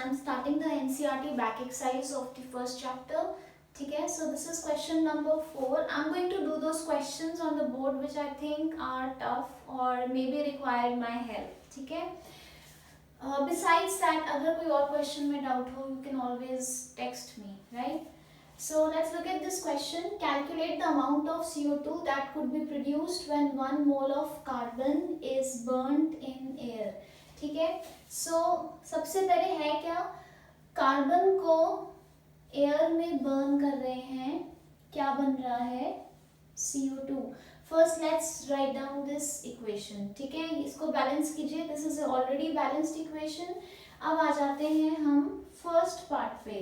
I'm starting the NCERT back exercise of the first chapter. ठीक है, so this is question number 4. I'm going to do those questions on the board which I think are tough or maybe require my help. ठीक है. Besides that, अगर कोई और question में doubt हो, you can always text me, right? So let's look at this question. Calculate the amount of CO2 that could be produced when 1 mole of carbon is burnt in air. ठीक है. So सबसे पहले है क्या, carbon को air में burn कर रहे हैं, क्या बन रहा है, CO2. First let's write down this equation. ठीक है, इसको बैलेंस कीजिए. This is already balanced equation. अब आ जाते हैं हम फर्स्ट पार्ट पे.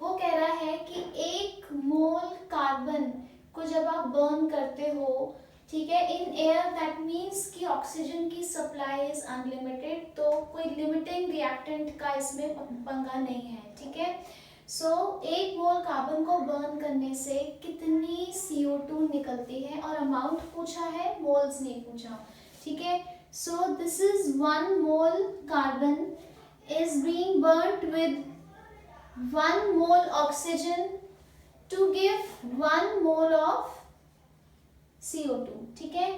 वो कह रहा है कि 1 मोल कार्बन को जब आप बर्न करते हो, ठीक है, इन एयर, दैट मीन्स कि ऑक्सीजन की सप्लाई इज अनलिमिटेड, तो कोई लिमिटिंग रिएक्टेंट का इसमें पंगा नहीं है. ठीक है. सो 1 मोल कार्बन को बर्न करने से कितनी CO2 निकलती है, और अमाउंट पूछा है, मोल्स नहीं पूछा. ठीक है. So this is 1 mole carbon is being burned with 1 mole oxygen to give 1 mole of CO2. ठीक है.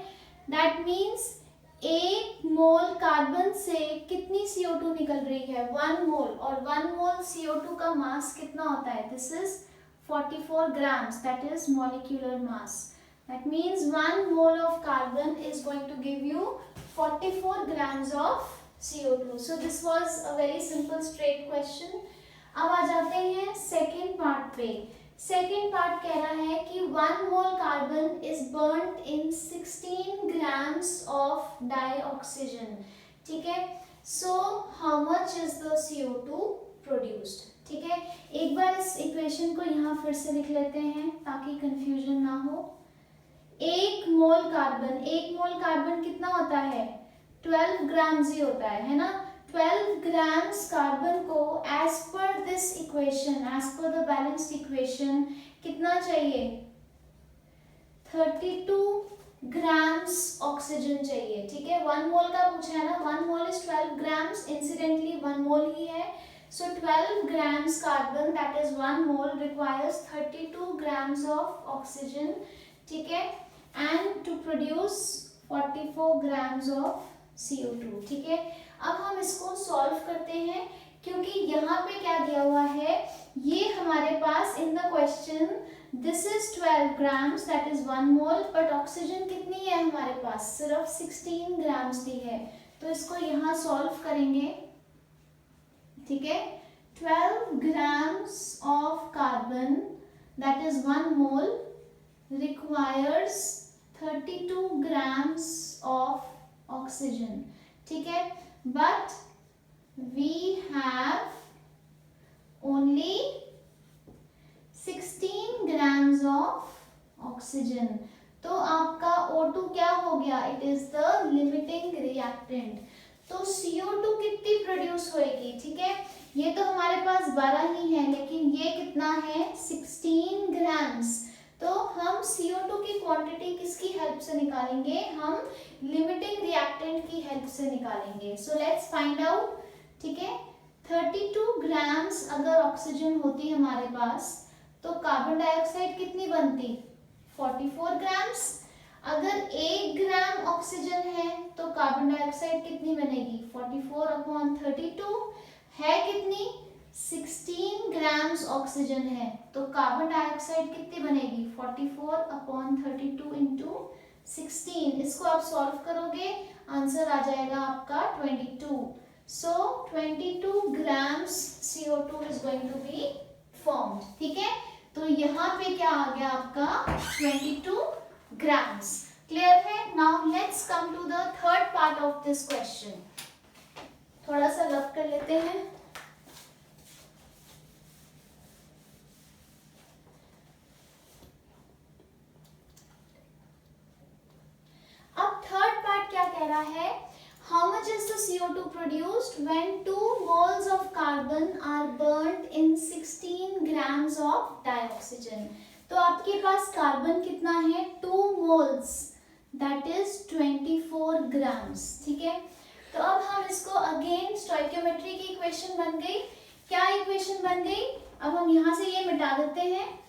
दैट मीन्स 1 मोल कार्बन से कितनी CO2 निकल रही है, 1 मोल. और 1 मोल CO2 का मास कितना होता है, this is 44 grams, that is molecular mass. That means 1 mole of carbon is going to give you 44 grams of CO2. So this was a very simple straight question. अब आ जाते हैं सेकेंड पार्ट पे. Second part कह रहा है कि 1 mole carbon is burned in 16 grams of dioxygen. ठीक है. So how much is the CO2 produced. ठीक है. एक बार इस इक्वेशन को यहाँ फिर से लिख लेते हैं ताकि कंफ्यूजन ना हो. 1 मोल कार्बन कितना होता है, 12 ग्राम्स ही होता है ना. 12 ग्राम्स कार्बन को as per this equation, as per the balanced equation, कितना चाहिए, 32 ग्राम्स ऑक्सीजन चाहिए. ठीक है. 1 मोल का पूछा है ना, 1 mole is 12 grams, incidentally 1 mole ही है. So 12 grams carbon, that is 1 mole, requires 32 grams of oxygen. ठीक है. And to produce 44 grams of CO2. ठीक है. अब हम इसको सॉल्व करते हैं, क्योंकि यहाँ पे क्या दिया हुआ है, ये हमारे पास in the question this is 12 grams, that is 1 mole, but oxygen कितनी है हमारे पास, सिर्फ 16 ग्राम्स दी है. तो इसको यहाँ सॉल्व करेंगे. ठीक है. 12 grams of carbon, that is 1 mole, requires 32 grams of oxygen. ठीक है. But we have only 16 grams of oxygen. तो आपका O2 क्या हो गया, it is the limiting reactant. तो CO2 कितनी प्रोड्यूस होएगी. ठीक है. ये तो हमारे पास 12 ही है, लेकिन ये कितना है, 16 ग्राम्स. तो हम CO2 की क्वांटिटी किसकी हेल्प से निकालेंगे, हम लिमिटिंग रिएक्टेंट की हेल्प से निकालेंगे. So let's find out. ठीक है. 32 ग्राम्स अगर ऑक्सीजन होती हमारे पास, तो कार्बन डाइऑक्साइड कितनी बनती, 44 ग्राम्स. अगर 1 ग्राम ऑक्सीजन है तो कार्बन डाइऑक्साइड कितनी बनेगी, 44/32 है कितनी, 16 ग्राम्स ऑक्सीजन है, तो कार्बन डाइऑक्साइड कितनी बनेगी, 44/32 इंटू 16. इसको आप सॉल्व करोगे, आंसर आ जाएगा आपका 22. So 22 grams CO2 is going to be formed. ठीक है. तो यहाँ पे क्या आ गया आपका, 22 ग्राम्स. क्लियर है. Now let's come to the third part of this question. थोड़ा सा रब कर लेते हैं. अब थर्ड पार्ट क्या कह रहा है, how much is the CO2 produced when 2 moles of carbon are burned in 16 grams of dioxygen. तो आपके पास कार्बन कितना है, 2 मोल्स, दैट इज 24 ग्राम्स. ठीक है. तो अब हम इसको अगेन स्टोइकियोमेट्री की इक्वेशन बन गई क्या इक्वेशन बन गई? अब हम यहाँ से ये मिटा देते हैं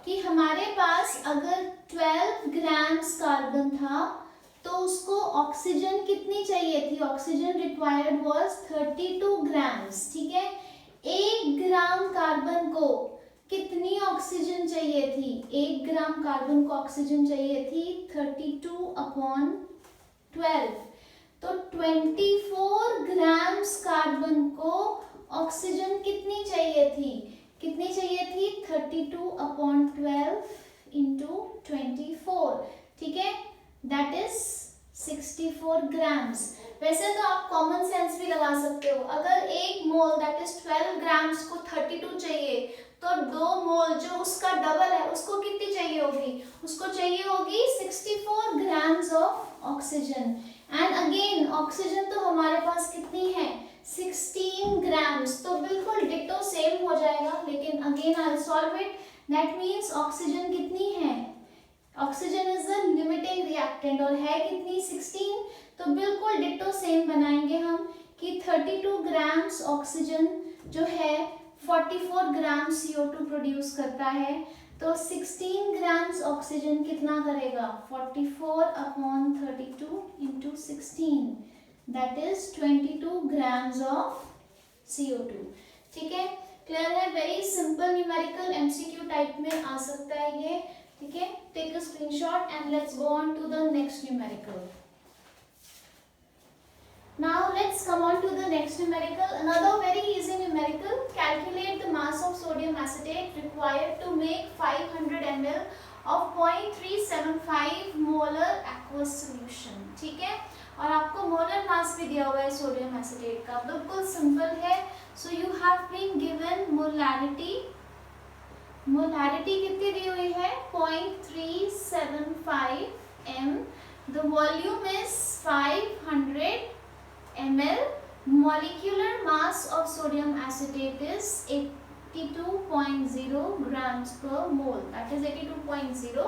कि हमारे पास अगर 12 ग्राम्स कार्बन था तो उसको ऑक्सीजन कितनी चाहिए थी? ऑक्सीजन रिक्वायर्ड वाज 32 ग्राम्स, ठीक है। 1 ग्राम कार्बन को कितनी ऑक्सीजन चाहिए थी? 1 ग्राम कार्बन को ऑक्सीजन चाहिए थी 32/12। तो 24 ग्राम्स कार्बन को ऑक्सीजन कितनी चाहिए थी? कितनी चाहिए थी? 32/12 इंटू 24, ठीक है, दैट इज 64 ग्राम्स। वैसे तो आप कॉमन सेंस भी लगा सकते हो, अगर एक मोल दैट इज 12 ग्राम्स को 32 चाहिए तो 2 मोल जो उसका डबल है उसको कितनी चाहिए होगी? उसको चाहिए होगी 64 grams of oxygen. And again oxygen तो हमारे पास कितनी है? 16 ग्राम्स। तो बिल्कुल डिटो सेम हो जाएगा, लेकिन again I will solve it. That means oxygen कितनी है? Oxygen is the limiting reactant और है कितनी? 16। तो बिल्कुल डिटो सेम बनाएंगे हम कि 32 ग्राम्स ऑक्सीजन जो है 44 ग्राम CO2 प्रोड्यूस करता है। तो 16 ग्राम्स ऑक्सीजन कितना करेगा? 44/32 into 16, that is 22 grams of CO2, ठीक है। क्लियर है? Very simple numerical, MCQ type में आ सकता है ये, ठीक है। Take a screenshot and let's go on to the next numerical. Now let's come on to the next numerical. Another very easy numerical. Calculate the mass of sodium acetate required to make 500 ml of 0.375 molar aqueous solution. ठीक है, और आपको molar mass भी दिया हुआ है sodium acetate का, बिल्कुल सिंपल है। So you have been given molarity. Molarity कितनी दी हुई है? 0.375 m. The volume is 500 ml. Molecular mass of sodium acetate is 82.0 grams per mole, that is 82.0,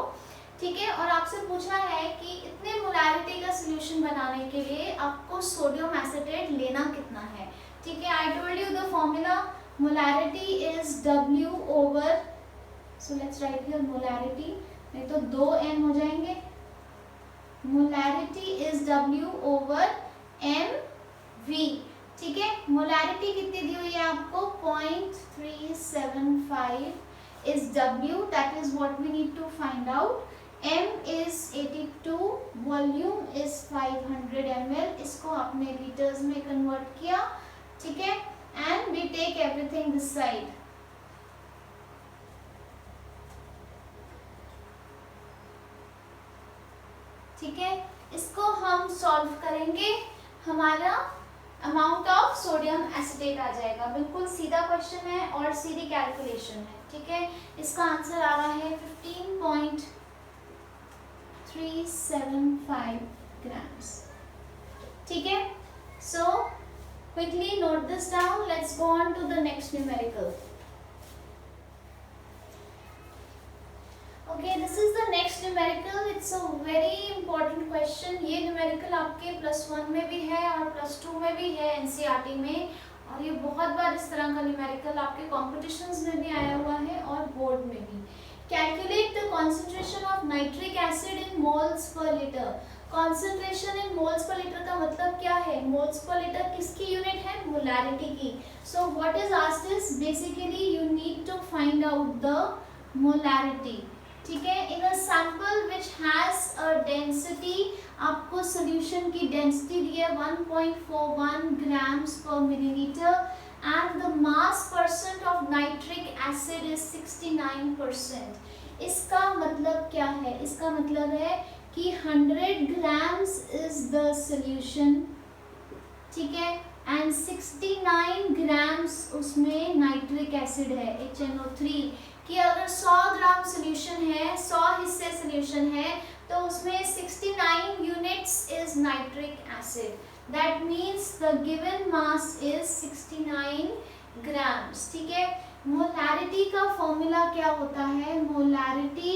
ठीक है। और आपसे पूछा है कि इतने मोलारिटी का सोल्यूशन बनाने के लिए आपको सोडियम एसिटेट लेना कितना है, ठीक है। I told you the formula, molarity is W over, so let's write here molarity, नहीं तो 2m हो जाएंगे। Molarity is W over mv, ठीक है। मोलारिटी कितनी दी हुई है आपको? 0.375 is W, that is what we need to find out. m is 82, volume is 500 ml, इसको आपने लीटर्स में कन्वर्ट किया, ठीक है। And we take everything this side. ठीक है, इसको हम सॉल्व करेंगे, हमारा अमाउंट ऑफ सोडियम एसिटेट आ जाएगा। बिल्कुल सीधा क्वेश्चन है और सीधी कैलकुलेशन है, ठीक है। इसका आंसर आ रहा है 15.375 ग्राम्स, ठीक है। So quickly note this down, let's go on to the next numerical. Okay, this is the next numerical. It's a very important question. ये numerical आपके +1 में भी है और +2 में भी है NCERT में, और ये बहुत बार इस तरह का numerical आपके competitions में भी आया हुआ है और board में भी। Calculate the concentration of nitric acid in moles per liter. Concentration in moles per liter का मतलब क्या है? Moles per liter किसकी यूनिट है? Molarity की। So what is asked is basically you need to find out the molarity, ठीक है। In a sample which has a density, आपको सोल्यूशन की डेंसिटी दी है 1.41 grams per millilitre and the mass percent of nitric acid is 69%। इसका मतलब क्या है? इसका मतलब है कि 100 ग्राम्स इज द सोल्यूशन, ठीक है, एंड 69 ग्राम्स उसमें नाइट्रिक एसिड है HNO3, कि अगर 100 ग्राम सोल्यूशन है, 100 हिस्से सोल्यूशन है, तो उसमें 69 units is nitric acid, that means the given mass is 69 grams, ठीक है। मोलारिटी का फॉर्मूला क्या होता है? Molarity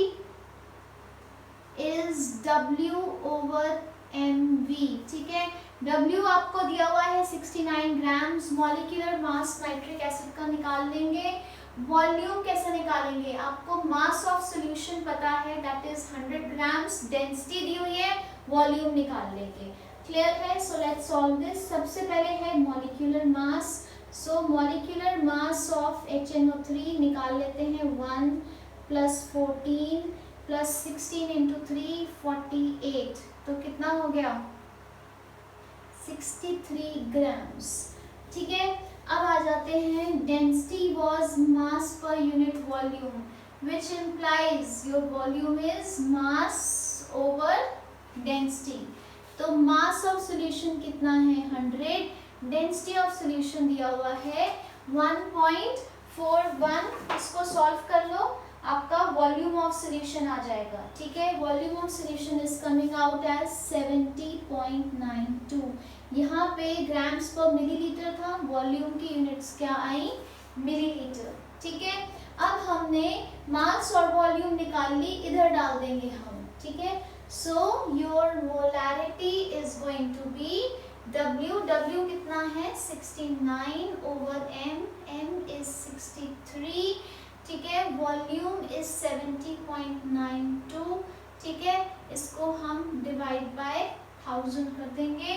is W over mv, ठीक है। W आपको दिया हुआ है 69 grams. Molecular mass nitric acid का निकाल लेंगे। वॉल्यूम कैसे निकालेंगे, आपको मास ऑफ सॉल्यूशन पता है दैट इज 100 ग्राम्स, डेंसिटी दी हुई है, वॉल्यूम निकाल लेंगे। क्लियर है? So let's solve this. सबसे पहले है molecular mass. So molecular mass of HNO3 निकाल लेते हैं। 1 + 14 + 16 × 3 48, तो कितना हो गया 63 ग्राम्स। ठीक है, अब आ जाते हैं density was mass per unit volume which implies your volume is mass over density. तो मास ऑफ सॉल्यूशन कितना है 100, डेंसिटी ऑफ सॉल्यूशन दिया हुआ है 1.41। इसको सॉल्व कर लो, आपका वॉल्यूम ऑफ सॉल्यूशन आ जाएगा। ठीक है, volume of solution is coming out as 70.92। यहाँ पे ग्राम्स पर मिलीलीटर था, वॉल्यूम की यूनिट्स क्या आई मिलीलीटर। ठीक है, अब हमने मास और वॉल्यूम निकाल ली, इधर डाल देंगे हम। ठीक है, so your molarity is going to be W कितना है 69/m, m इज 63। ठीक है, वॉल्यूम इज 70.92। ठीक है, इसको हम डिवाइड बाय 1000 कर देंगे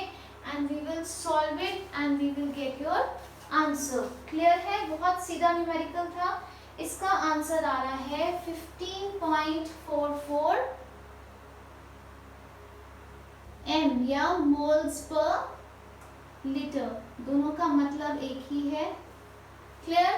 and we will solve it and we will get your answer। Clear है? बहुत सीधा न्यूमेरिकल था। इसका आंसर आ रहा है 15.44 m या मोल्स पर लीटर। दोनों का मतलब एक ही है। Clear?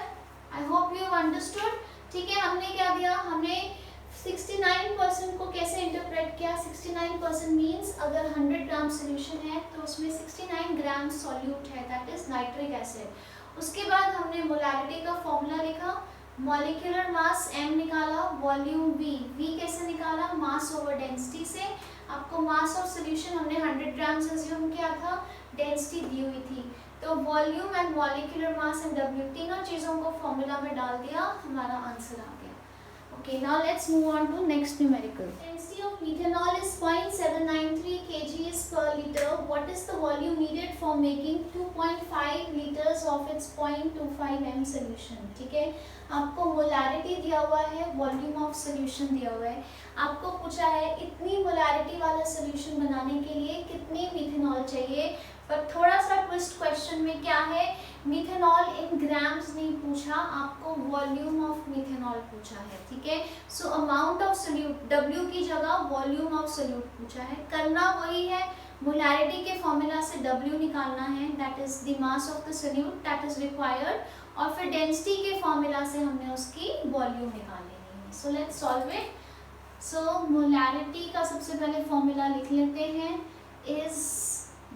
I hope you understood. ठीक है, हमने क्या दिया, हमने 69% को कैसे इंटरप्रेट किया। 69% मीन्स अगर 100 ग्राम सोल्यूशन है तो उसमें 69 ग्राम सॉल्यूट है, दैट इज नाइट्रिक एसिड। उसके बाद हमने मोलैरिटी का फॉर्मूला लिखा, मॉलिक्यूलर मास m निकाला, वॉल्यूम v कैसे निकाला, मास ओवर डेंसिटी से। आपको मास ऑफ सोल्यूशन हमने 100 ग्राम से अज्यूम किया था, डेंसिटी दी हुई थी, तो volume and molecular mass and W तीनों चीज़ों को फॉर्मूला में डाल दिया, हमारा आंसर आ गया। Okay, now let's move on to next numerical. Density of methanol is 0.793 kgs per liter. What is the volume needed for making 2.5 liters of its 0.25 m solution? ठीक है, आपको मोलैरिटी दिया हुआ है, वॉल्यूम ऑफ सोल्यूशन दिया हुआ है। आपको पूछा है इतनी मोलैरिटी वाला सोल्यूशन बनाने के लिए कितनी मिथेनॉल चाहिए, पर थोड़ा सा ट्विस्ट क्वेश्चन में क्या है, मिथेनॉल इन ग्राम्स नहीं पूछा, आपको वॉल्यूम ऑफ मिथेनॉल पूछा है। ठीक है, so amount of solute W की जगह वॉल्यूम ऑफ सोल्यूट पूछा है। करना वही है, मोलैरिटी के फॉर्मूला से W निकालना है, that is the mass of the solute that is required, और फिर डेंसिटी के फॉर्मूला से हमने उसकी वॉल्यूम निकाल लेनी है। So let's solve it. So molarity का सबसे पहले फॉर्मूला लिख लेते हैं, इज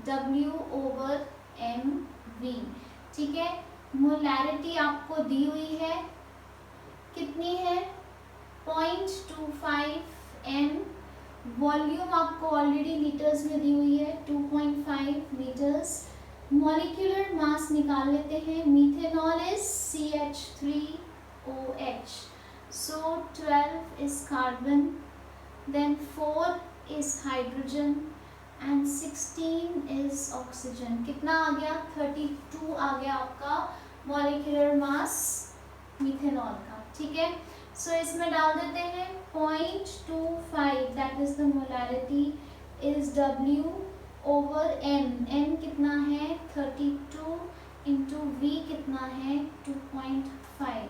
W/mv। ठीक है, मोलैरिटी आपको दी हुई है, कितनी है 0.25 m, वॉल्यूम आपको ऑलरेडी लीटर्स में दी हुई है 2.5 लीटर्स। मॉलिक्यूलर मास निकाल लेते हैं, methanol is CH3OH, so 12 is carbon, then 4 is hydrogen and 16 is oxygen। कितना आ गया 32 आ गया आपका मॉलिक्यूलर मास मिथेनॉल का। ठीक है, सो इसमें डाल देते हैं 0.25 that is the molarity is W/m, m कितना है 32 इंटू V कितना है 2.5,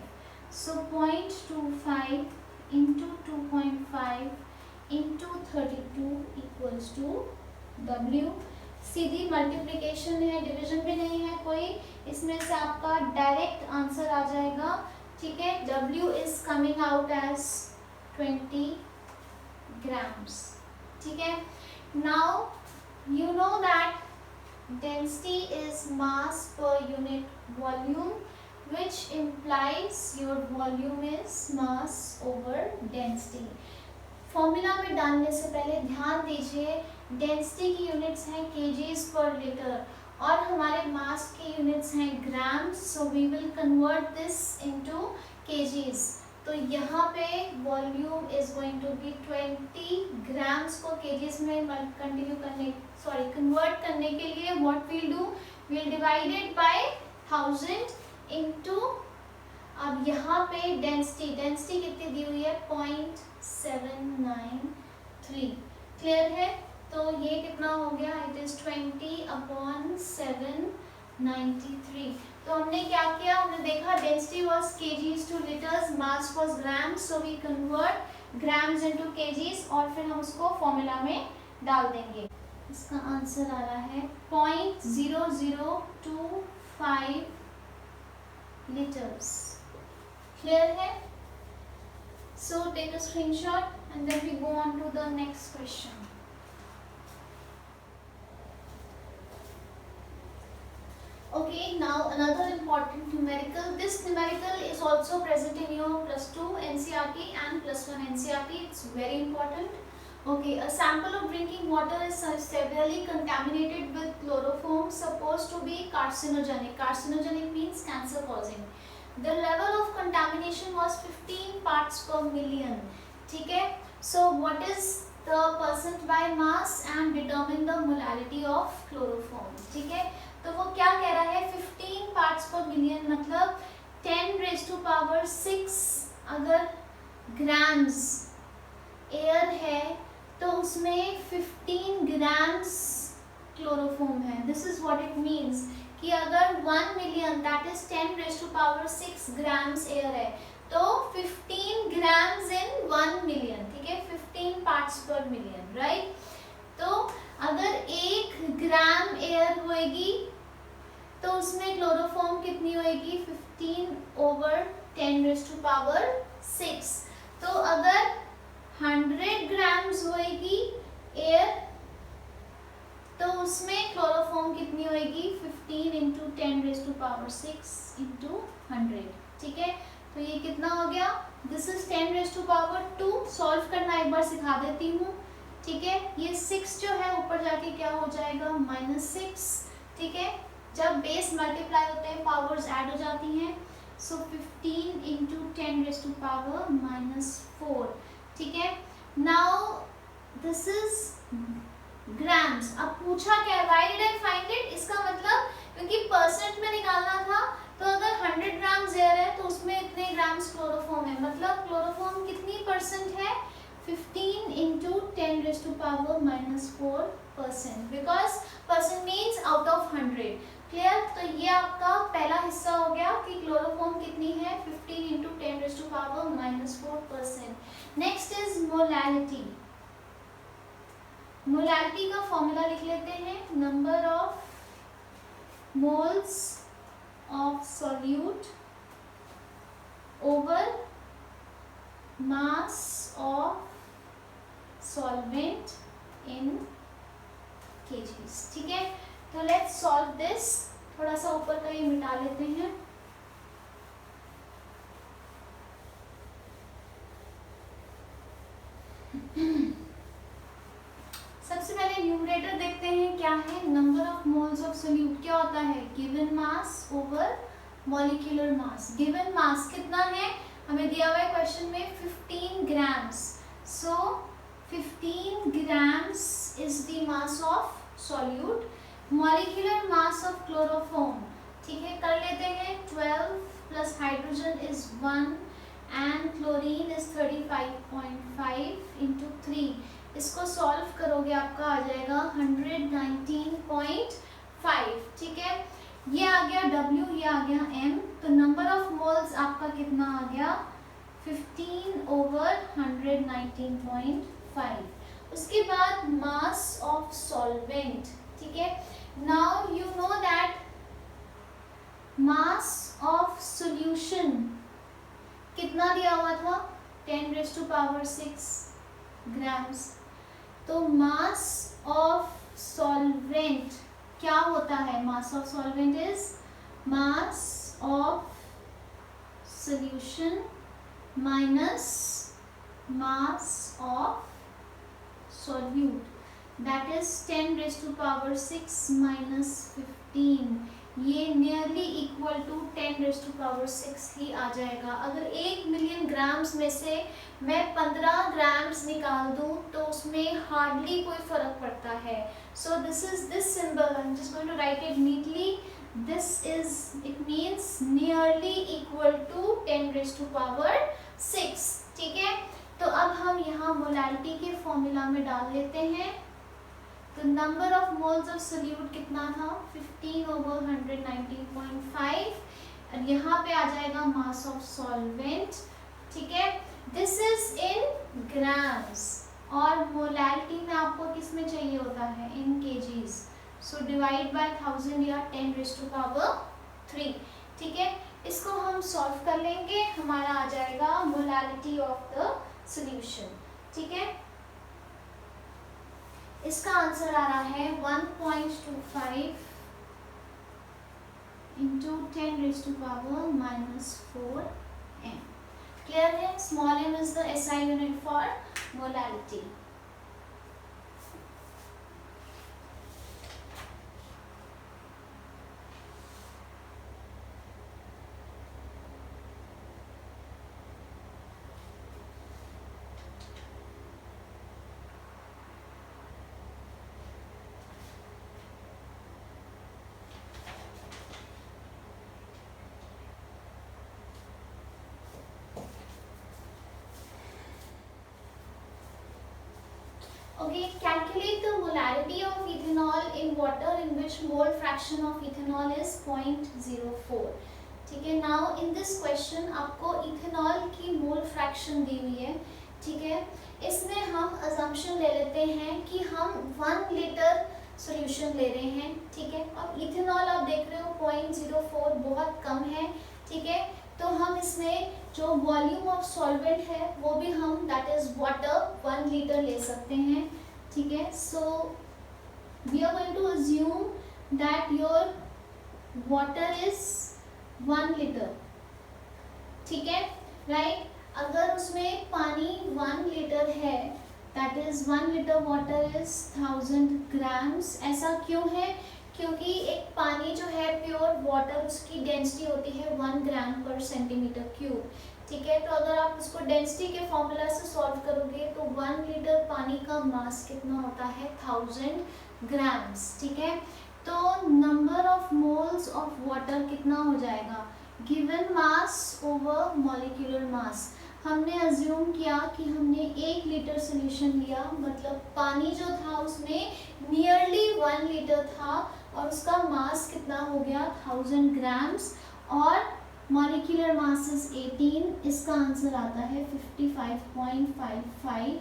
so 0.25 into 2.5 into 32 equals to W। सीधी मल्टीप्लिकेशन है, डिवीजन भी नहीं है कोई, इसमें से आपका डायरेक्ट आंसर आ जाएगा। ठीक है, W is coming out as 20 grams. ठीक है, now you know that density is mass per unit volume which implies your volume is mass over density। फॉर्मूला में डालने से पहले ध्यान दीजिए, डेंसिटी की यूनिट्स हैं kgs पर लीटर और हमारे मास की यूनिट्स हैं grams, so we will convert this into kgs। तो यहाँ पे volume is going to be 20 grams को केजीज में कन्वर्ट करने के लिए what will do, will divided by 1000 into, अब यहाँ पे डेंसिटी कितनी दी हुई है 0.793, क्लियर है। तो ये कितना हो गया, इट इज 20/793। तो हमने क्या किया, हमने देखा density was kgs to litres, mass was grams, so we convert grams into kgs और फिर हम उसको फॉर्मूला में डाल देंगे। इसका आंसर आ रहा है 0.0025 लीटर्स, क्लियर है। So take a screenshot and then we go on to the next question. Okay, now another important numerical. This numerical is also present in your +2 NCERT and +1 NCERT. It's very important. Okay, a sample of drinking water is severely contaminated with chloroform supposed to be carcinogenic. Carcinogenic means cancer causing. The level of contamination was 15 parts per million. ठीक है? So what is the percent by mass and determine the molality of chloroform. ठीक है? तो वो क्या कह रहा है, 15 पार्ट्स पर मिलियन मतलब 10⁻⁶ अगर ग्राम्स एयर है तो उसमें 15 ग्राम्स क्लोरोफॉर्म है। This is what it means कि अगर 1 million that is 10⁻⁶ grams air है तो 15 ग्राम्स इन 1 मिलियन, ठीक है, 15 पार्ट्स पर मिलियन, राइट। तो अगर 1 ग्राम एयर होएगी तो उसमें क्लोरोफॉर्म कितनी होएगी 15/10⁻⁶। तो अगर 100 ग्राम्स होएगी एयर तो उसमें क्लोरोफॉर्म कितनी होएगी 15×10⁻⁶×100, ठीक है। तो ये कितना हो गया, दिस इज 10⁻²। सॉल्व करना एक बार सिखा देती हूँ, ठीक है। ये 6 जो है ऊपर जाके क्या हो जाएगा -6, ठीक है। जब बेस मल्टीप्लाई होते हैं पावर्स ऐड हो जाती हैं, सो 15×10⁻⁻⁴, ठीक है। Now this is grams. अब पूछा क्या है, why did I find it, इसका मतलब क्योंकि परसेंट में निकालना था तो अगर 100 ग्राम्स एयर है तो उसमें इतने ग्राम्स क्लोरोफॉर्म है, मतलब क्लोरोफॉर्म कितनी परसेंट है 15×10⁻⁴%, because percent means out of 100, clear. तो ये आपका पहला हिस्सा हो गया कि क्लोरोफॉर्म कितनी है 15×10⁻⁴%। Next is molality. मोलैलिटी का फॉर्मूला लिख लेते हैं, number of moles of solute over mass of solvent in kgs, ठीक है। तो लेट्स सॉल्व दिस। थोड़ा सा ऊपर का ये मिटा लेते हैं। सबसे पहले न्यूमरेटर देखते हैं क्या है, number of moles of solute क्या होता है, given mass over molecular mass. Given mass कितना है हमें दिया हुआ है क्वेश्चन में 15 grams, so 15 grams is the mass of solute. Molecular mass of chloroform, ठीक है, कर लेते हैं 12 plus hydrogen is 1 and chlorine is 35.5 into 3। इसको सॉल्व करोगे आपका आ जाएगा 119.5, ठीक है। ये आ गया W, ये आ गया M। तो नंबर ऑफ मोल्स आपका कितना आ गया 15/119.5। उसके बाद मास ऑफ सॉल्वेंट, ठीक है। Now you know that mass of solution कितना दिया हुआ था 10⁻⁶ ग्राम्स। तो मास ऑफ सॉल्वेंट क्या होता है, mass of solvent is mass of solution minus mass of solute, that is 10⁻⁶ minus 15 ये नियरली इक्वल टू 10⁻6 ही आ जाएगा। अगर 1 मिलियन ग्राम्स में से मैं 15 ग्राम्स निकाल दूं तो उसमें हार्डली कोई फर्क पड़ता है। So this is this symbol, I am just going to write it neatly, this is, it means nearly equal to 10⁻6। ठीक है, तो अब हम यहाँ मोलैलिटी के फॉर्मूला में डाल लेते हैं। तो number of moles of solute कितना था, 15/119.5, और यहाँ पे आ जाएगा मास ऑफ सॉल्वेंट। ठीक है, दिस इज इन ग्राम्स, और मोलैलिटी में आपको किस में चाहिए होता है, इन केजीज। सो डिवाइड बाय 1000 या 10⁻3। ठीक है, इसको हम सॉल्व कर लेंगे, हमारा आ जाएगा मोलैलिटी ऑफ द सॉल्यूशन। ठीक है, इसका आंसर आ रहा है 1.25 इंटू 10⁻⁻4 m। क्लियर है, small m is the SI unit for molality. Okay, calculate the molarity of ethanol in water in which mole fraction of ethanol is 0.04. ठीक है, now in this question आपको ethanol की mole fraction दी हुई है। ठीक है, इसमें हम assumption ले लेते हैं कि हम 1 लीटर सॉल्यूशन ले रहे हैं। ठीक है, अब इथेनॉल आप देख रहे हो 0.04 बहुत कम है। ठीक है, तो हम इसमें जो वॉल्यूम ऑफ सॉल्वेंट है वो भी हम दैट इज वाटर 1 लीटर ले सकते हैं। ठीक है, so we are going to assume that your water is 1 litre. ठीक है, राइट, अगर उसमें पानी 1 लीटर है that is 1 litre water is 1000 grams. ऐसा क्यों है, क्योंकि एक पानी जो है प्योर वाटर, उसकी डेंसिटी होती है 1 ग्राम पर सेंटीमीटर क्यूब। ठीक है, तो अगर आप उसको डेंसिटी के फॉर्मूला से सॉल्व करोगे तो 1 लीटर पानी का मास कितना होता है, 1000 ग्राम्स। ठीक है, तो number of moles of water कितना हो जाएगा, given mass over molecular mass. हमने अज्यूम किया कि हमने 1 लीटर सोल्यूशन लिया, मतलब पानी जो था उसमें नियरली 1 लीटर था और उसका मास कितना हो गया, 1000 ग्राम्स, और मॉलिक्यूलर मास इज 18। इसका आंसर आता है 55.55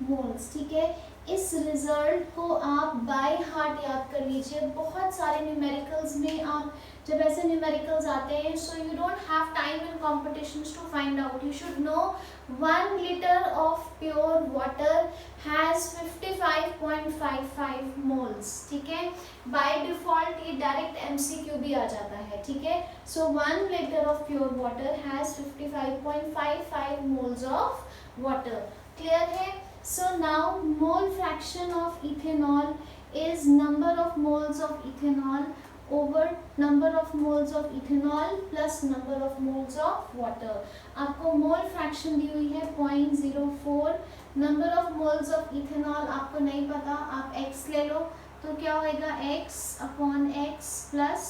मोल्स। ठीक है, इस रिजल्ट को आप बाय हार्ट याद कर लीजिए। बहुत सारे न्यूमेरिकल्स में आप जब ऐसे न्यूमेरिकल्स आते हैं, so you don't have time in competitions to find out, you should know 1 litre of pure water has 55.55 moles. ठीक है, बाय डिफॉल्ट ये डायरेक्ट MCQ भी आ जाता है। ठीक है, so 1 litre of pure water has 55.55 moles of water. Clear है, so now mole fraction of ethanol is number of moles of ethanol over number of moles of ethanol plus number of moles of water। आपको mole fraction दी हुई है 0.04, number of moles of ethanol आपको नहीं पता, आप x ले लो, तो क्या होएगा x अपॉन x प्लस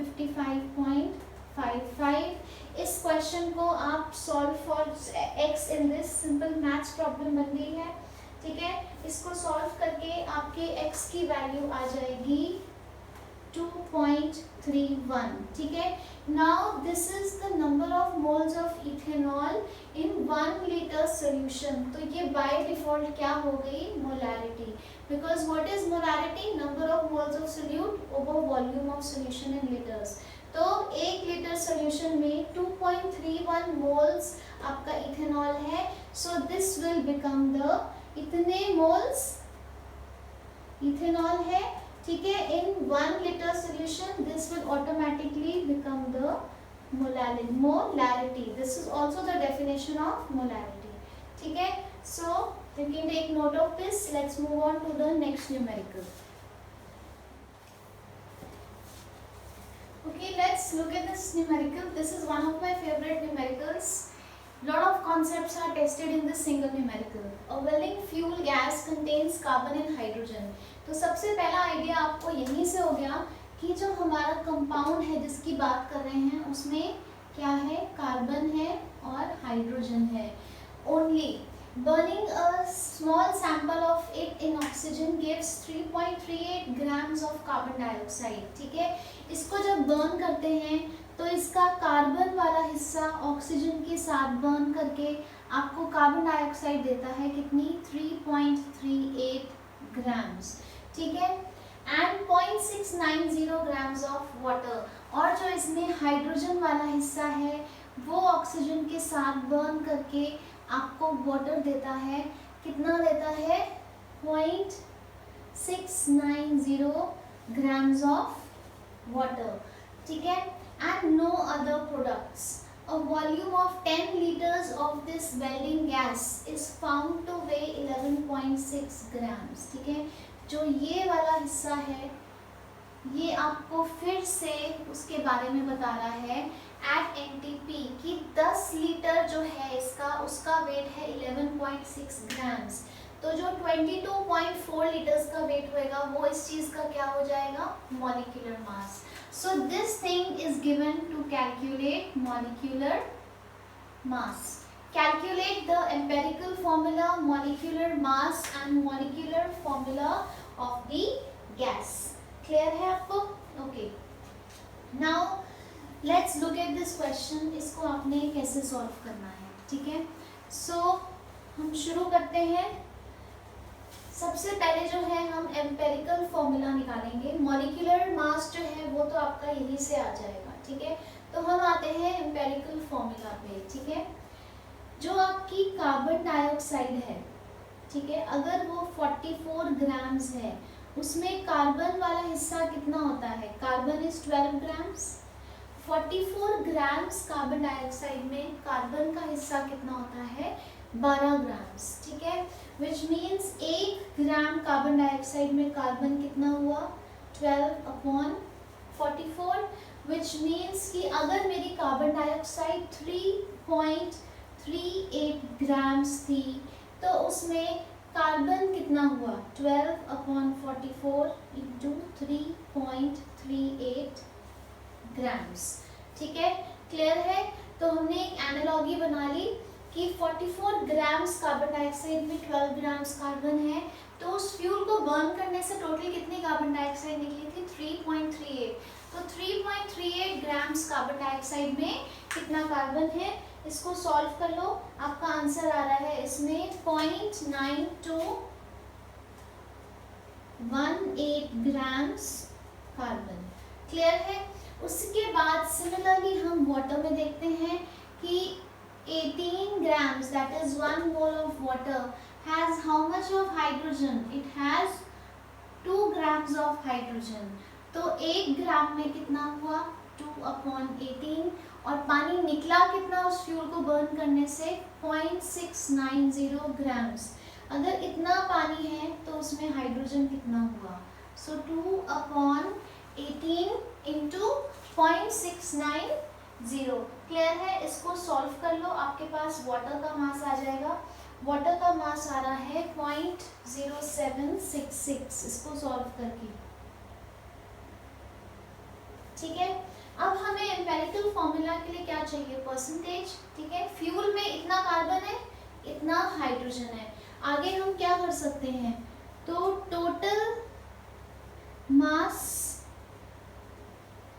55.55। इस क्वेश्चन को आप solve for x in this simple maths problem बन गई है। ठीक है, इसको सॉल्व करके आपके x की वैल्यू आ जाएगी 2.31। ठीक है, now this is the number of moles of ethanol in 1 litre solution. तो ये बाय डिफॉल्ट क्या हो गई, molarity, because what is molarity, number of moles of solute over volume of solution in litres. तो 1 litre solution में 2.31 moles आपका ethanol है। So this will become the, इतने मोल्स इथेनॉल है। ठीक है, in 1 litre solution this will automatically become the molarity. This is also the definition of molarity. ठीक है, so you can take note of this. Let's move on to the next numerical. let's look at this numerical. This is one of my favorite numericals. Lot of concepts are tested in this single numerical. A welding fuel gas contains carbon and hydrogen. तो सबसे पहला idea आपको यहीं से हो गया कि जो हमारा कंपाउंड है जिसकी बात कर रहे हैं उसमें क्या है, कार्बन है और हाइड्रोजन है. Only burning a small sample of it in oxygen gives 3.38 grams of carbon dioxide. ठीक है, इसको जब बर्न करते हैं तो इसका कार्बन वाला हिस्सा ऑक्सीजन के साथ बर्न करके आपको कार्बन डाइऑक्साइड देता है कितनी, 3.38 ग्राम्स. ठीक है, एंड 0.690 ग्राम्स ऑफ वाटर. और जो इसमें हाइड्रोजन वाला हिस्सा है वो ऑक्सीजन के साथ बर्न करके आपको वाटर देता है, कितना देता है, 0.690 ग्राम्स ऑफ वाटर. ठीक है, and no other products. A volume of 10 liters of this welding gas is found to weigh 11.6 grams. ठीक है, जो ये वाला हिस्सा है ये आपको फिर से उसके बारे में बता रहा है एट एनटीपी कि 10 लीटर जो है इसका उसका वेट है 11.6 ग्राम्स. तो जो 22.4 लीटर्स का वेट होएगा वो इस चीज का क्या हो जाएगा, molecular mass. So this thing is given to calculate molecular mass. Calculate the empirical formula, molecular mass and molecular formula of the gas. Clear है आपको? Okay. Now let's look at this question. इसको आपने कैसे solve करना है. ठीक है, so हम शुरू करते हैं. सबसे पहले जो है हम एम्पेरिकल फॉर्मूला निकालेंगे. मॉलिक्यूलर मास जो है वो तो आपका यहीं से आ जाएगा. ठीक है, तो हम आते हैं एम्पेरिकल फॉर्मूला पे. ठीक है, जो आपकी कार्बन डाइऑक्साइड है, ठीक है, अगर वो 44 ग्राम्स है उसमें कार्बन वाला हिस्सा कितना होता है, carbon is 12 grams. 44 grams carbon dioxide में कार्बन का हिस्सा कितना होता है, 12 ग्राम्स. ठीक है, which means 1 gram carbon dioxide में कार्बन कितना हुआ, 12/44, which means कि अगर मेरी कार्बन डाइऑक्साइड 3.38 ग्राम्स थी तो उसमें कार्बन कितना हुआ, 12/44 इंटू 3.38 ग्राम्स. ठीक है, क्लियर है. तो हमने एक एनालॉजी बना ली कि 44 ग्राम्स कार्बन डाइऑक्साइड में 12 ग्राम्स कार्बन है, तो उस फ्यूल को बर्न करने से टोटल कितनी कार्बन डाइऑक्साइड निकली थी, 3.38. तो 3.38 ग्राम्स कार्बन डाइऑक्साइड में कितना कार्बन है, इसको सॉल्व कर लो. आपका आंसर आ रहा है इसमें 0.9218 ग्राम्स कार्बन. क्लियर है. उसके बाद सिमिलरली हम वाटर में देखते हैं कि 18 grams, that is 1 mole of water, has how much of hydrogen? It has 2 grams of hydrogen. तो 1 ग्राम में कितना हुआ, 2/18. और पानी निकला कितना उस फ्यूल को बर्न करने से, 0.690 ग्राम्स. अगर इतना पानी है तो उसमें हाइड्रोजन कितना हुआ, सो 2/18 इंटू 0.690. क्लियर है. इसको सॉल्व कर लो, आपके पास वाटर का मास आ जाएगा. वाटर का मास आ रहा है 0.0766. इसको सॉल्व करके. ठीक है, अब हमें एम्पेरिकल फॉर्मूला के लिए क्या चाहिए, परसेंटेज. ठीक है, फ्यूल में इतना कार्बन है, इतना हाइड्रोजन है. आगे हम क्या कर सकते हैं, तो टोटल मास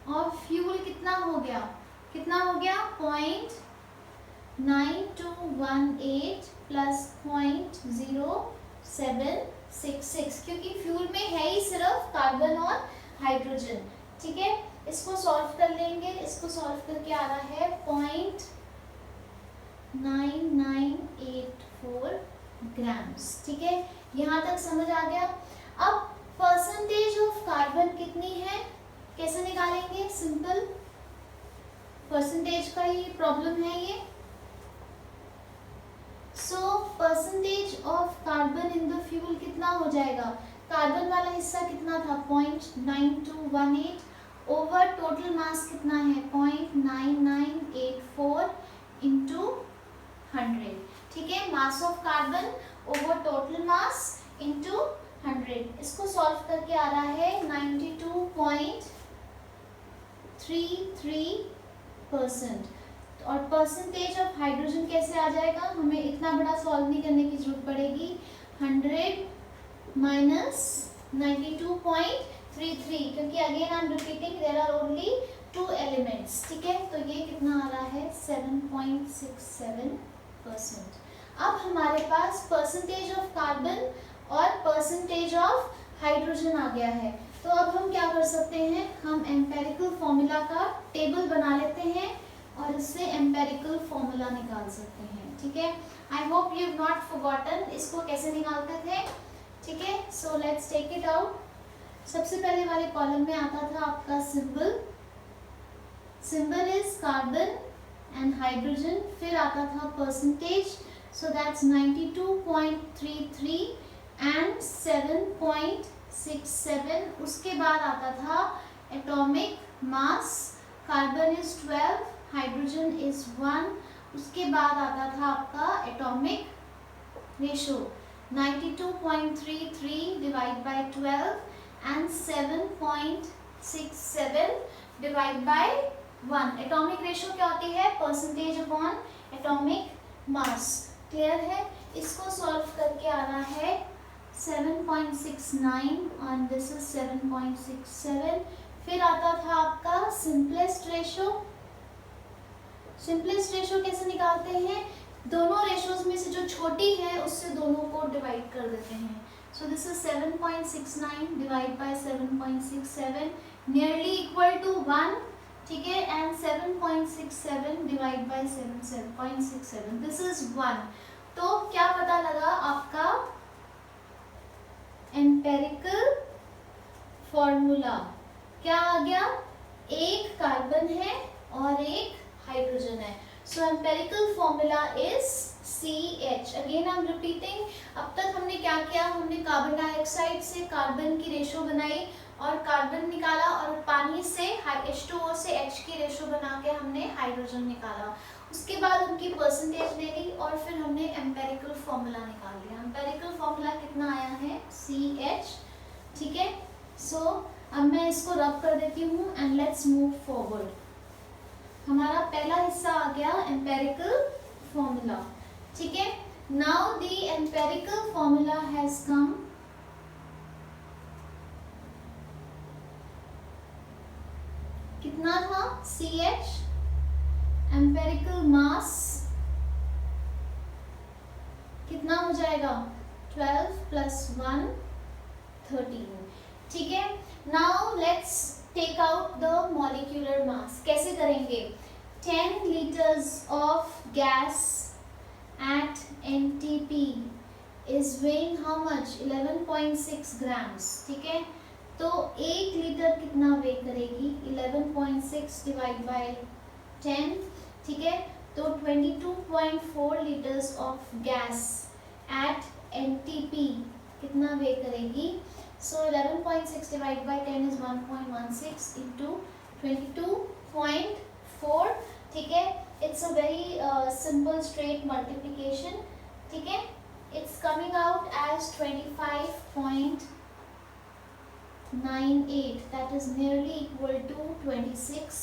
ऑफ फ्यूल कितना हो गया, 0.9218 प्लस 0.0766, क्योंकि फ्यूल में है ही सिर्फ कार्बन और हाइड्रोजन. ठीक है, इसको सॉल्व कर लेंगे. इसको सॉल्व करके आ रहा है 0.9984 ग्राम्स. ठीक है, यहाँ तक समझ आ गया. अब परसेंटेज ऑफ कार्बन कितनी है, कैसे निकालेंगे, सिंपल परसेंटेज का ही प्रॉब्लम है ये. So percentage of carbon in the fuel कितना हो जाएगा, कार्बन वाला हिस्सा कितना था, 0.9218 ओवर टोटल मास कितना है 0.9984 इंटू 100, ठीक है। Mass of carbon over total mass into 100, इसको सॉल्व करके आ रहा है 92.33%। और परसेंटेज ऑफ हाइड्रोजन कैसे आ जाएगा, हमें इतना बड़ा सॉल्व नहीं करने की जरूरत पड़ेगी। 100 माइनस 92.33, क्योंकि again I am repeating there are only 2 elements, ठीक है। तो ये कितना आ रहा है 7.67%। अब हमारे पास परसेंटेज ऑफ कार्बन और परसेंटेज ऑफ हाइड्रोजन आ गया है। तो अब हम क्या कर सकते हैं, हम एम्पेरिकल फॉर्मूला का टेबल बना लेते हैं और इससे एम्पेरिकल फॉर्मूला निकाल सकते हैं, ठीक है। I hope you have not forgotten इसको कैसे निकालते थे, ठीक है। So let's take it out. सबसे पहले वाले कॉलम में आता था आपका symbol is carbon and hydrogen, फिर आता था परसेंटेज, सो दैट्स 92.33 एंड 7.67। उसके बाद आता था atomic mass, carbon is 12, hydrogen is 1। उसके बाद आता था आपका atomic ratio 92.33 divide by 12 and 7.67 divide bye 1। Atomic ratio क्या होती है, percentage upon atomic mass, clear है। इसको सॉल्व करके आ रहा है 7.69 और दिस इज 7.67। फिर आता था आपका सिंपलेस्ट रेशो। सिंपलेस्ट रेशो कैसे निकालते हैं, दोनों रेशोज में से जो छोटी है उससे दोनों को डिवाइड कर देते हैं। So this is 7.69 divide by 7.67 nearly equal to 1, ठीक है। And 7.67 divide by 7.67 this is 1। तो क्या पता लगा आपका एम्पेरिकल फॉर्मूला क्या आ गया, एक कार्बन है और एक हाइड्रोजन है। So empirical formula is CH। Again I am repeating, अब तक हमने क्या किया, हमने कार्बन डाइऑक्साइड से कार्बन की रेशो बनाई और कार्बन निकाला, और पानी से H2O से H की रेशो बना के हमने हाइड्रोजन निकाला। उसके बाद उनकी परसेंटेज ले ली और फिर हमने एम्पेरिकल फॉर्मूला निकाल लिया। एम्पेरिकल फॉर्मूला कितना आया है CH, ठीक है। सो अब मैं इसको रब कर देती हूँ एंड लेट्स मूव फॉरवर्ड। हमारा पहला हिस्सा आ गया एम्पेरिकल फॉर्मूला, ठीक है। Now the empirical formula has come. कितना था CH, एम्पेरिकल मास कितना हो जाएगा 12 प्लस 1 13, ठीक है। Now let's take out the molecular mass. कैसे करेंगे, 10 liters of gas at NTP is weighing how much 11.6 grams, ठीक है। तो 1 लीटर कितना वे करेगी 11.6 डिवाइड बाय 10, ठीक है। तो 22.4 liters of gas at NTP कितना वे करेगी, so 11.6 divide by 10 is 1.16 into 22.4, ठीक है। It's a very simple straight multiplication, ठीक है। It's coming out as 25.98, that is nearly equal to 26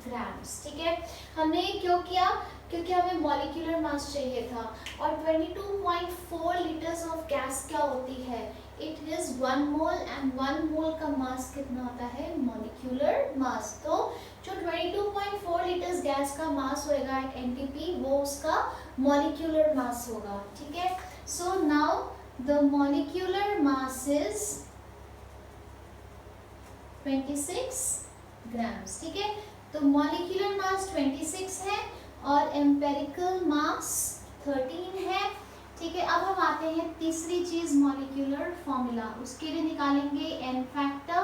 grams, ठीक है। हमने क्यों किया, क्योंकि हमें मॉलिक्यूलर मास चाहिए था। और 22.4 लीटर्स ऑफ गैस क्या होती है, इट इज 1 मोल एंड 1 मोल का मास कितना होता है मॉलिक्यूलर मास। तो जो 22.4 लीटर्स गैस का मास होएगा एट NTP वो उसका मॉलिक्यूलर मास होगा, ठीक है। So now the molecular mass is 26 grams, ठीक है। तो मॉलिक्यूलर मास 26 है और एम्पेरिकल मास 13 है, ठीक है। अब हम आते हैं तीसरी चीज मॉलिक्यूलर फॉर्मूला, उसके लिए निकालेंगे n फैक्टर।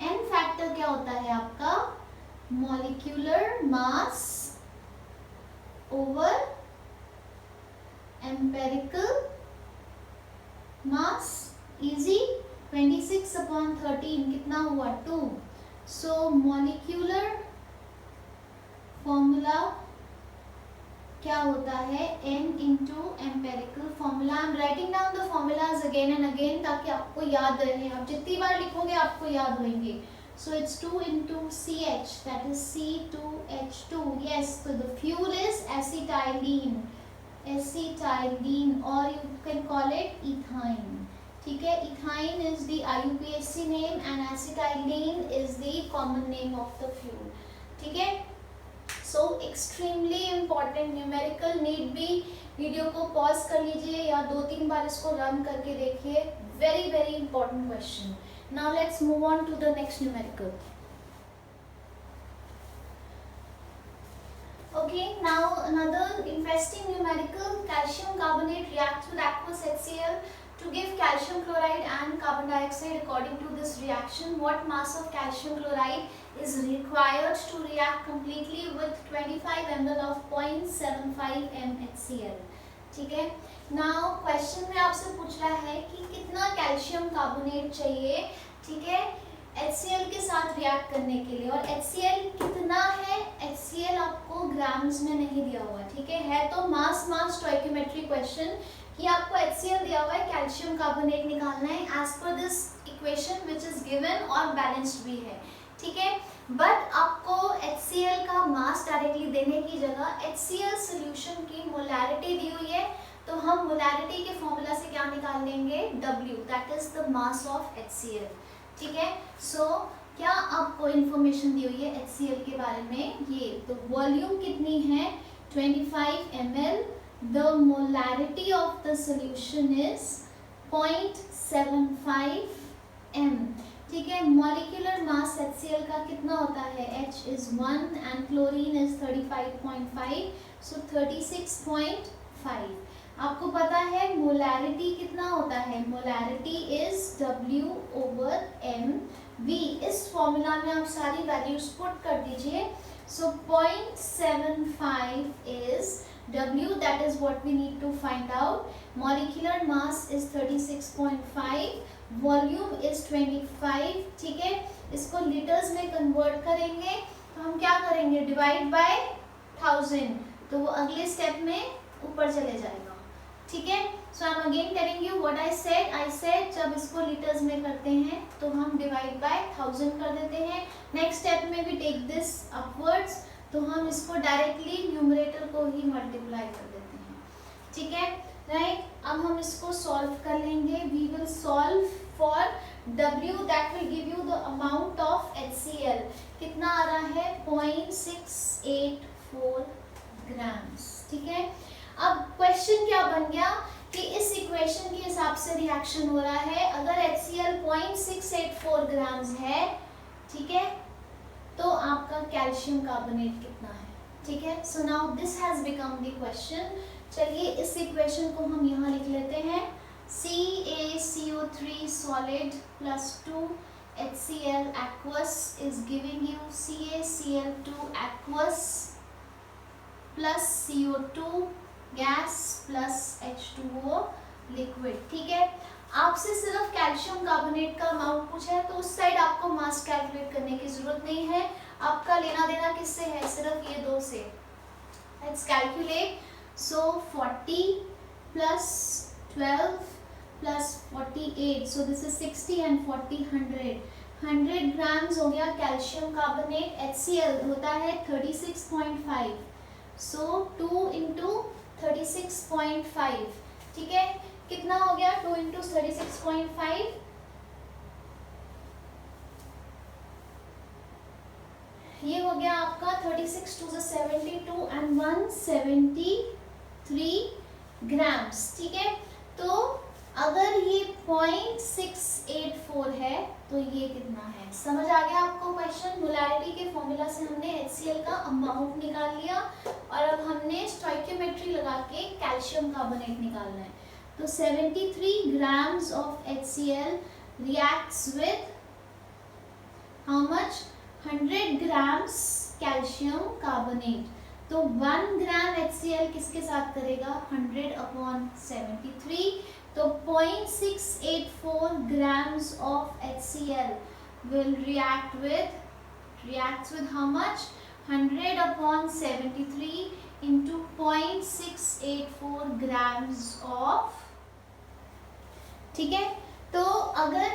n फैक्टर क्या होता है आपका मॉलिक्यूलर मास ओवर एम्पेरिकल मास, इजी। 26 अपॉन 13 कितना हुआ 2, सो मॉलिक्यूलर फॉर्मूला क्या होता है, n into empirical formula. I am writing down the formulas again and again ताकि आपको याद रहे, आप जितनी बार लिखोगे आपको याद होंगे। So it's 2 into CH, that is C2H2. Yes, so the fuel is acetylene, acetylene, or you can call it ethine. ठीक है, ethine is the IUPAC name and acetylene is the common name of the fuel. ठीक है, so extremely important numerical need भी, video को pause कर लीजिए या 2-3 बार इसको रन करके देखिए, very very important question. Now let's move on to the next numerical. Okay, now another interesting numerical, calcium carbonate reacts with aqueous HCl to give calcium chloride and carbon dioxide. According to this reaction, what mass of calcium chloride is required to react completely with 25 ml of 0.75 mHCl? ठीक है, now question में आपसे पूछ रहा है कि कितना calcium carbonate चाहिए, ठीक है, HCl के साथ रिएक्ट करने के लिए, और HCl कितना है, HCl आपको ग्राम्स में नहीं दिया हुआ, ठीक है तो मास स्टोइकियोमेट्री क्वेश्चन कि आपको HCl दिया हुआ है, कैल्शियम कार्बोनेट निकालना है as per this equation which is given और बैलेंस्ड भी है, ठीक है, बट आपको HCl का मास डायरेक्टली देने की जगह HCl सोल्यूशन की मोलैरिटी दी हुई है, तो हम मोलैरिटी के फॉर्मूला से क्या निकाल लेंगे, W, that is the mass of HCl, ठीक है। सो क्या आपको इंफॉर्मेशन दी हुई है HCl के बारे में, ये तो वॉल्यूम कितनी है 25 ml, the molarity of the solution is 0.75 m, ठीक है। मॉलिक्यूलर मास HCl का कितना होता है, H is 1 and chlorine is 35.5, सो 36.5। आपको पता है मोलैरिटी कितना होता है, molarity is W over M V। इस फॉर्मूला में आप सारी वैल्यूज पुट कर दीजिए, सो 0.75 is W, that is what we need to find out. Molecular mass is 36.5, volume is 25, ठीक है। इसको लीटर्स में कन्वर्ट करेंगे तो हम क्या करेंगे, डिवाइड बाय 1000, तो वो अगले स्टेप में ऊपर चले जाएगा, ठीक है। So I am again telling you what I said जब इसको लीटर्स में करते हैं तो हम डिवाइड बाय 1000 कर देते हैं। नेक्स्ट स्टेप में भी टेक दिस अपवर्ड्स, तो हम इसको डायरेक्टली न्यूमरेटर को ही मल्टीप्लाई कर देते हैं, ठीक है, राइट। अब हम इसको सॉल्व कर लेंगे, we will solve for W, that will give you the amount of HCl, कितना आ रहा है 0.684 ग्राम्स, ठीक है। अब क्वेश्चन क्या बन गया कि इस इक्वेशन के हिसाब से रिएक्शन हो रहा है, अगर HCl 0.684 ग्राम्स है, ठीक है, तो आपका कैल्शियम कार्बोनेट कितना है, ठीक है। So now this has become the question. चलिए इस इक्वेशन को हम यहाँ लिख लेते हैं, CaCO3 solid plus 2 HCl aqueous is giving you CaCl2 aqueous plus CO2 gas plus H2O liquid, ठीक है। आपसे सिर्फ कैल्शियम कार्बोनेट का अमाउंट पूछा है तो उस साइड आपको मास कैलकुलेट करने की जरूरत नहीं है, आपका लेना देना किससे है, सिर्फ ये दो से। Let's calculate, so 40 plus 12 plus 48, so this is 60 and 40 100 grams हो गया कैल्शियम कार्बोनेट। HCl होता है 36.5, सो 2 इंटू 36.5, ठीक है, कितना हो गया 2 इंटू 36.5, ये हो गया आपका 36 टू 72 एंड 173 ग्राम्स, ठीक है। तो अगर ये 0.684 है तो ये कितना है, समझ आ गया आपको क्वेश्चन। मोलैरिटी के फॉर्मूला से हमने HCl का अमाउंट निकाल लिया और अब हमने स्टोइकियोमेट्री लगा के कैल्शियम कार्बोनेट निकालना है। तो 73 grams of HCl reacts with how much, 100 grams calcium carbonate. तो 1 ग्राम HCl किसके साथ करेगा, 100/73, तो 0.684 grams of HCl will react with reacts with how much? 100 upon 73 into 0.684 grams of, ठीक है। तो अगर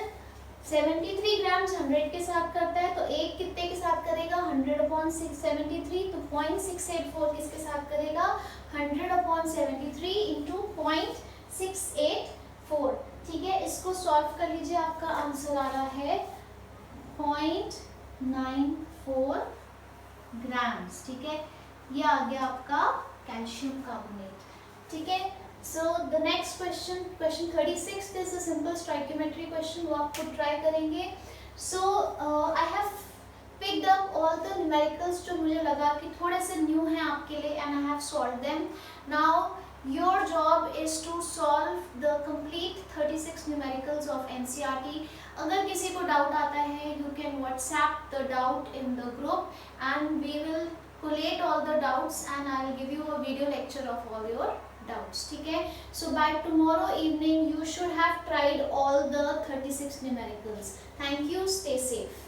73 ग्राम्स 100 के साथ करता है तो एक कितने के साथ करेगा? 100 अपॉन 673। तो 0.684 किसके साथ करेगा? 100 अपॉन 73 इंटू 0.684, ठीक है। इसको सॉल्व कर लीजिए, आपका आंसर आ रहा है 0.94 ग्राम्स, ठीक है। ये आ गया आपका कैल्शियम कार्बोनेट, ठीक है। So the next question, question 36 is a simple stoichiometry question, वो आप खुद ट्राई करेंगे। So I have picked up all the numericals जो मुझे लगा कि थोड़े से न्यू हैं आपके लिए, and I have solved them. Now your job is to solve the complete 36 numericals of NCERT. अगर किसी को डाउट आता है, you can WhatsApp the doubt in the group and we will collate all the doubts and I will give you a video lecture of all your doubts, ठीक है। So by tomorrow evening you should have tried all the 36 numericals. Thank you, stay safe.